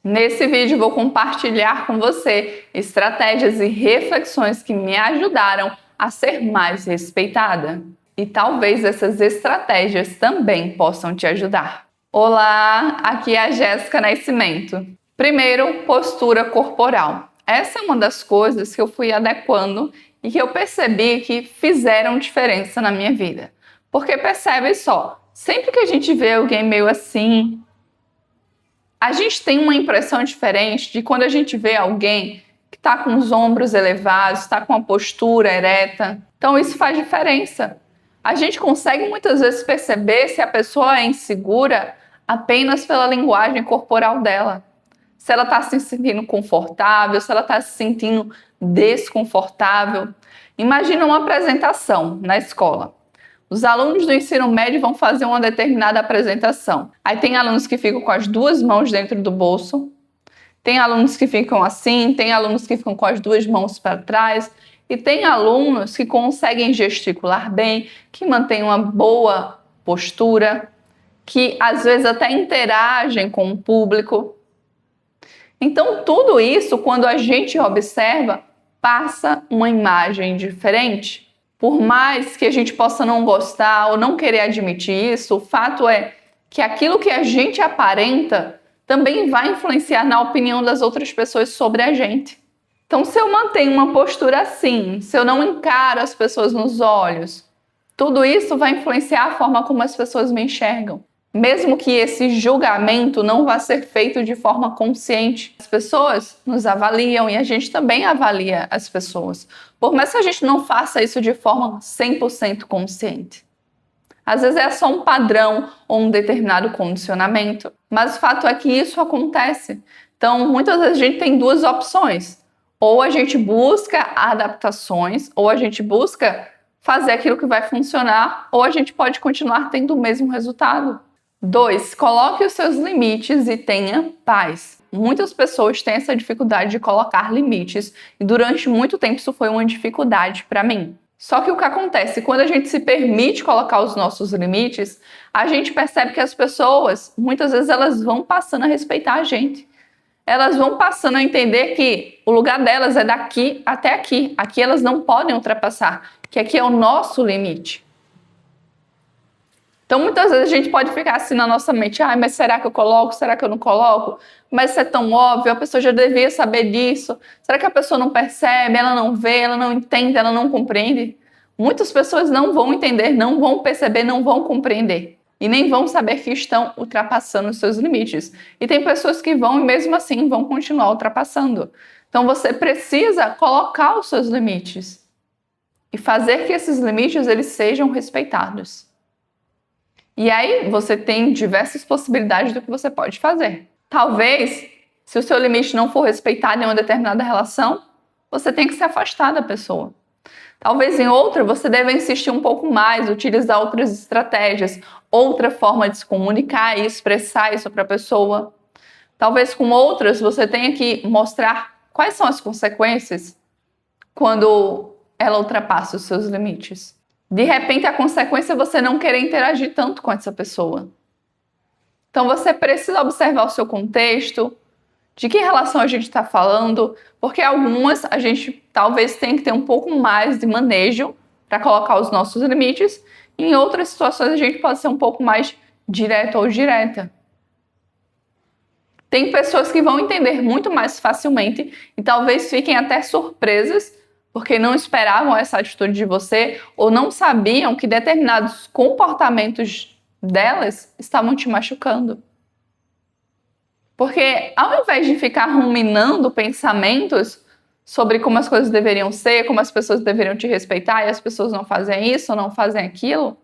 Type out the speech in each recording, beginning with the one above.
Nesse vídeo vou compartilhar com você estratégias e reflexões que me ajudaram a ser mais respeitada. E talvez essas estratégias também possam te ajudar. Olá, aqui é a Jéssica Nascimento. Primeiro, postura corporal. Essa é uma das coisas que eu fui adequando e que eu percebi que fizeram diferença na minha vida. Porque percebe só, sempre que a gente vê alguém meio assim, a gente tem uma impressão diferente de quando a gente vê alguém que está com os ombros elevados, está com a postura ereta. Então isso faz diferença. A gente consegue muitas vezes perceber se a pessoa é insegura apenas pela linguagem corporal dela. Se ela está se sentindo confortável, se ela está se sentindo desconfortável. Imagina uma apresentação na escola. Os alunos do ensino médio vão fazer uma determinada apresentação. Aí tem alunos que ficam com as duas mãos dentro do bolso, tem alunos que ficam assim, tem alunos que ficam com as duas mãos para trás, e tem alunos que conseguem gesticular bem, que mantêm uma boa postura, que às vezes até interagem com o público. Então, tudo isso, quando a gente observa, passa uma imagem diferente. Por mais que a gente possa não gostar ou não querer admitir isso, o fato é que aquilo que a gente aparenta também vai influenciar na opinião das outras pessoas sobre a gente. Então, se eu mantenho uma postura assim, se eu não encaro as pessoas nos olhos, tudo isso vai influenciar a forma como as pessoas me enxergam. Mesmo que esse julgamento não vá ser feito de forma consciente. As pessoas nos avaliam e a gente também avalia as pessoas. Por mais que a gente não faça isso de forma 100% consciente. Às vezes é só um padrão ou um determinado condicionamento. Mas o fato é que isso acontece. Então, muitas vezes a gente tem duas opções. Ou a gente busca adaptações, ou a gente busca fazer aquilo que vai funcionar, ou a gente pode continuar tendo o mesmo resultado. 2. Coloque os seus limites e tenha paz. Muitas pessoas têm essa dificuldade de colocar limites e durante muito tempo isso foi uma dificuldade para mim. Só que o que acontece? Quando a gente se permite colocar os nossos limites, a gente percebe que as pessoas, muitas vezes, elas vão passando a respeitar a gente. Elas vão passando a entender que o lugar delas é daqui até aqui. Aqui elas não podem ultrapassar, que aqui é o nosso limite. Então, muitas vezes a gente pode ficar assim na nossa mente, mas será que eu coloco? Será que eu não coloco? Mas isso é tão óbvio, a pessoa já devia saber disso. Será que a pessoa não percebe, ela não vê, ela não entende, ela não compreende? Muitas pessoas não vão entender, não vão perceber, não vão compreender. E nem vão saber que estão ultrapassando os seus limites. E tem pessoas que vão e mesmo assim vão continuar ultrapassando. Então, você precisa colocar os seus limites e fazer que esses limites eles sejam respeitados. E aí você tem diversas possibilidades do que você pode fazer. Talvez, se o seu limite não for respeitado em uma determinada relação, você tem que se afastar da pessoa. Talvez em outra você deva insistir um pouco mais, utilizar outras estratégias, outra forma de se comunicar e expressar isso para a pessoa. Talvez com outras você tenha que mostrar quais são as consequências quando ela ultrapassa os seus limites. De repente, a consequência é você não querer interagir tanto com essa pessoa. Então, você precisa observar o seu contexto, de que relação a gente está falando, porque algumas a gente talvez tenha que ter um pouco mais de manejo para colocar os nossos limites, e em outras situações a gente pode ser um pouco mais direto ou direta. Tem pessoas que vão entender muito mais facilmente e talvez fiquem até surpresas porque não esperavam essa atitude de você ou não sabiam que determinados comportamentos delas estavam te machucando. Porque ao invés de ficar ruminando pensamentos sobre como as coisas deveriam ser, como as pessoas deveriam te respeitar e as pessoas não fazem isso ou não fazem aquilo,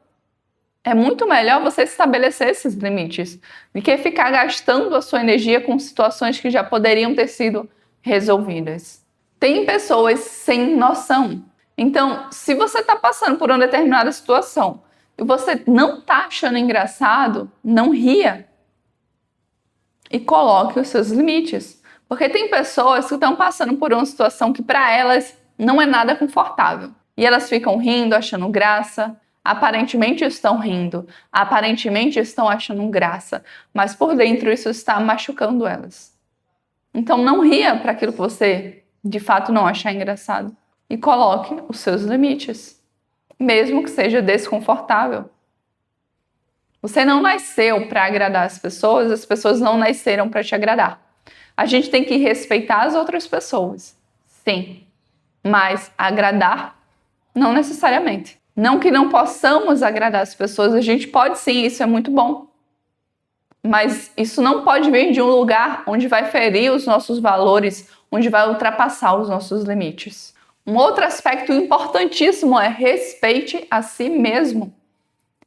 é muito melhor você estabelecer esses limites do que ficar gastando a sua energia com situações que já poderiam ter sido resolvidas. Tem pessoas sem noção. Então, se você está passando por uma determinada situação e você não está achando engraçado, não ria. E coloque os seus limites. Porque tem pessoas que estão passando por uma situação que para elas não é nada confortável. E elas ficam rindo, achando graça. Aparentemente estão rindo, aparentemente estão achando graça. Mas por dentro isso está machucando elas. Então não ria para aquilo que você de fato não achar engraçado. E coloque os seus limites, mesmo que seja desconfortável. Você não nasceu para agradar as pessoas não nasceram para te agradar. A gente tem que respeitar as outras pessoas, sim, mas agradar não necessariamente. Não que não possamos agradar as pessoas, a gente pode sim, isso é muito bom. Mas isso não pode vir de um lugar onde vai ferir os nossos valores, onde vai ultrapassar os nossos limites. Um outro aspecto importantíssimo é respeite a si mesmo.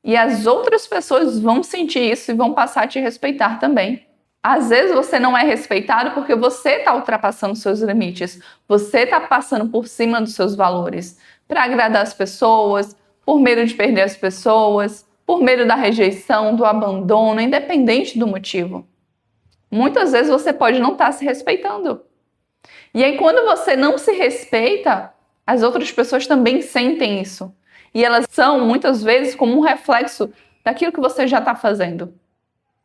E as outras pessoas vão sentir isso e vão passar a te respeitar também. Às vezes você não é respeitado porque você está ultrapassando seus limites. Você está passando por cima dos seus valores para agradar as pessoas, por medo de perder as pessoas, por medo da rejeição, do abandono, independente do motivo. Muitas vezes você pode não estar se respeitando. E aí quando você não se respeita, as outras pessoas também sentem isso. E elas são, muitas vezes, como um reflexo daquilo que você já está fazendo.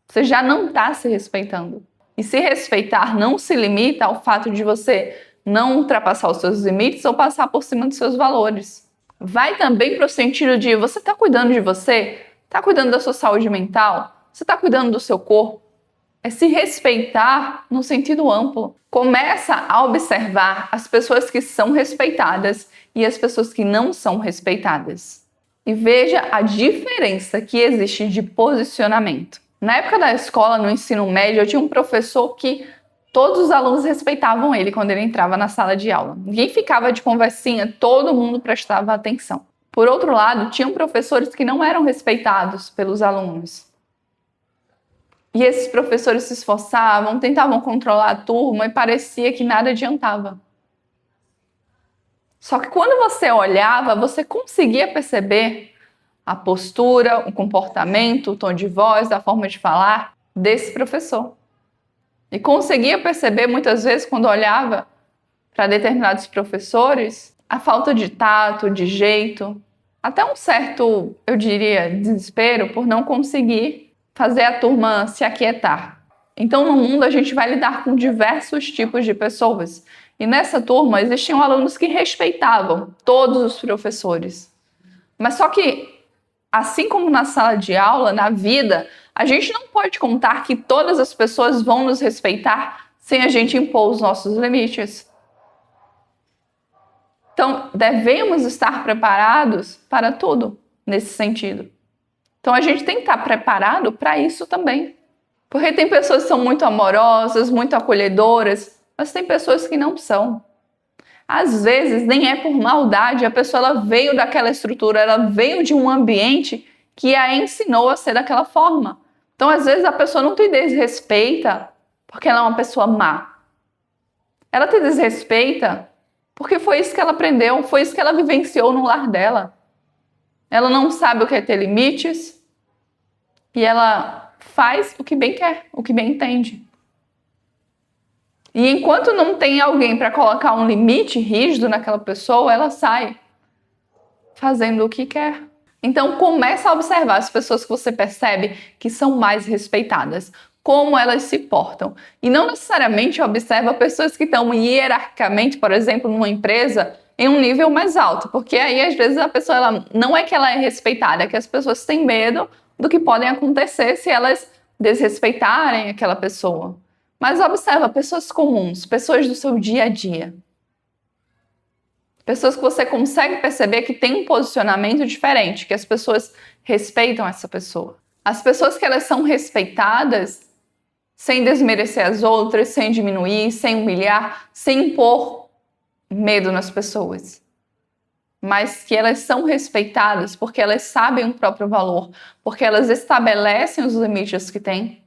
Você já não está se respeitando. E se respeitar não se limita ao fato de você não ultrapassar os seus limites ou passar por cima dos seus valores. Vai também para o sentido de você está cuidando de você, está cuidando da sua saúde mental, você está cuidando do seu corpo. É se respeitar no sentido amplo. Começa a observar as pessoas que são respeitadas e as pessoas que não são respeitadas. E veja a diferença que existe de posicionamento. Na época da escola, no ensino médio, eu tinha um professor que todos os alunos respeitavam ele quando ele entrava na sala de aula. Ninguém ficava de conversinha, todo mundo prestava atenção. Por outro lado, tinham professores que não eram respeitados pelos alunos. E esses professores se esforçavam, tentavam controlar a turma e parecia que nada adiantava. Só que quando você olhava, você conseguia perceber a postura, o comportamento, o tom de voz, a forma de falar desse professor. E conseguia perceber muitas vezes quando olhava para determinados professores a falta de tato, de jeito, até um certo, eu diria, desespero por não conseguir fazer a turma se aquietar. Então, no mundo, a gente vai lidar com diversos tipos de pessoas. E nessa turma, existiam alunos que respeitavam todos os professores. Mas só que, assim como na sala de aula, na vida, a gente não pode contar que todas as pessoas vão nos respeitar sem a gente impor os nossos limites. Então, devemos estar preparados para tudo nesse sentido. Então, a gente tem que estar preparado para isso também. Porque tem pessoas que são muito amorosas, muito acolhedoras, mas tem pessoas que não são. Às vezes, nem é por maldade, a pessoa ela veio daquela estrutura, ela veio de um ambiente que a ensinou a ser daquela forma. Então, às vezes, a pessoa não te desrespeita porque ela é uma pessoa má. Ela te desrespeita porque foi isso que ela aprendeu, foi isso que ela vivenciou no lar dela. Ela não sabe o que é ter limites e ela faz o que bem quer, o que bem entende. E enquanto não tem alguém para colocar um limite rígido naquela pessoa, ela sai fazendo o que quer. Então começa a observar as pessoas que você percebe que são mais respeitadas, como elas se portam. E não necessariamente observa pessoas que estão hierarquicamente, por exemplo, numa empresa, em um nível mais alto, porque aí às vezes a pessoa ela, não é que ela é respeitada, é que as pessoas têm medo do que podem acontecer se elas desrespeitarem aquela pessoa. Mas observa pessoas comuns, pessoas do seu dia a dia. Pessoas que você consegue perceber que tem um posicionamento diferente, que as pessoas respeitam essa pessoa. As pessoas que elas são respeitadas, sem desmerecer as outras, sem diminuir, sem humilhar, sem impor medo nas pessoas. Mas que elas são respeitadas porque elas sabem o próprio valor, porque elas estabelecem os limites que têm,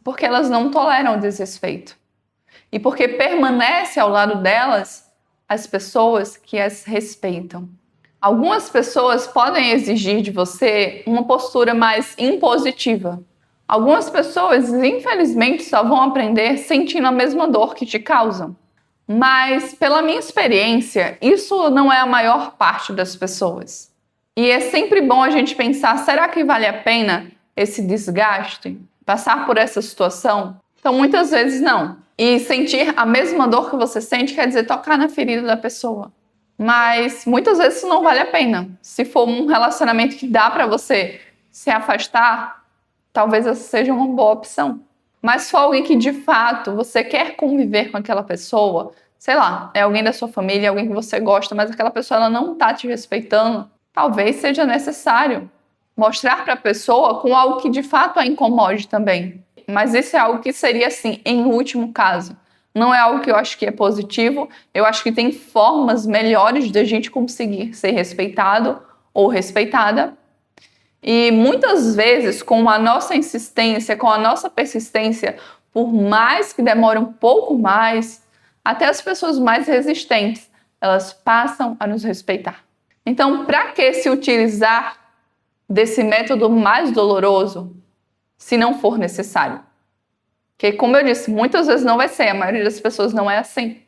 porque elas não toleram o desrespeito. E porque permanece ao lado delas as pessoas que as respeitam. Algumas pessoas podem exigir de você uma postura mais impositiva. Algumas pessoas, infelizmente, só vão aprender sentindo a mesma dor que te causam. Mas, pela minha experiência, isso não é a maior parte das pessoas. E é sempre bom a gente pensar, será que vale a pena esse desgaste? Passar por essa situação? Então, muitas vezes não. E sentir a mesma dor que você sente quer dizer tocar na ferida da pessoa. Mas muitas vezes isso não vale a pena. Se for um relacionamento que dá para você se afastar, talvez essa seja uma boa opção. Mas se for alguém que de fato você quer conviver com aquela pessoa, sei lá, é alguém da sua família, alguém que você gosta, mas aquela pessoa ela não está te respeitando, talvez seja necessário mostrar para a pessoa com algo que de fato a incomode também. Mas isso é algo que seria assim, em último caso. Não é algo que eu acho que é positivo. Eu acho que tem formas melhores de a gente conseguir ser respeitado ou respeitada. E muitas vezes, com a nossa insistência, com a nossa persistência, por mais que demore um pouco mais, até as pessoas mais resistentes, elas passam a nos respeitar. Então, para que se utilizar desse método mais doloroso, se não for necessário? Porque, como eu disse, muitas vezes não vai ser, a maioria das pessoas não é assim.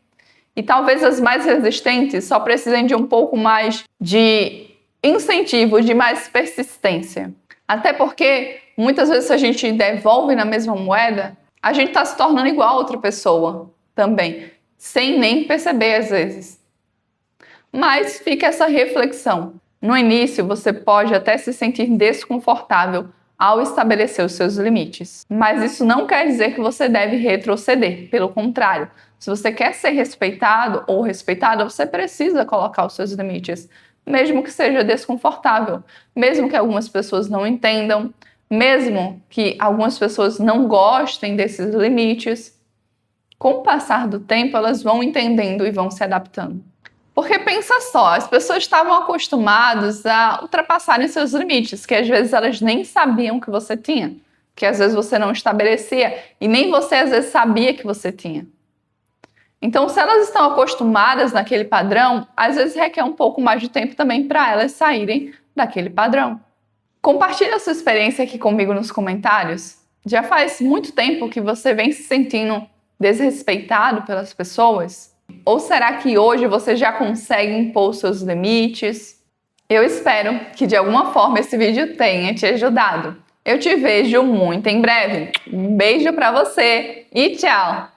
E talvez as mais resistentes só precisem de um pouco mais de incentivo, de mais persistência. Até porque, muitas vezes, se a gente devolve na mesma moeda, a gente está se tornando igual a outra pessoa também, sem nem perceber às vezes. Mas fica essa reflexão. No início, você pode até se sentir desconfortável ao estabelecer os seus limites. Mas isso não quer dizer que você deve retroceder. Pelo contrário, se você quer ser respeitado ou respeitada, você precisa colocar os seus limites, mesmo que seja desconfortável, mesmo que algumas pessoas não entendam, mesmo que algumas pessoas não gostem desses limites. Com o passar do tempo, elas vão entendendo e vão se adaptando. Porque pensa só, as pessoas estavam acostumadas a ultrapassarem seus limites, que às vezes elas nem sabiam que você tinha, que às vezes você não estabelecia e nem você às vezes sabia que você tinha. Então, se elas estão acostumadas naquele padrão, às vezes requer um pouco mais de tempo também para elas saírem daquele padrão. Compartilhe a sua experiência aqui comigo nos comentários. Já faz muito tempo que você vem se sentindo desrespeitado pelas pessoas? Ou será que hoje você já consegue impor seus limites? Eu espero que de alguma forma esse vídeo tenha te ajudado. Eu te vejo muito em breve. Um beijo para você e tchau!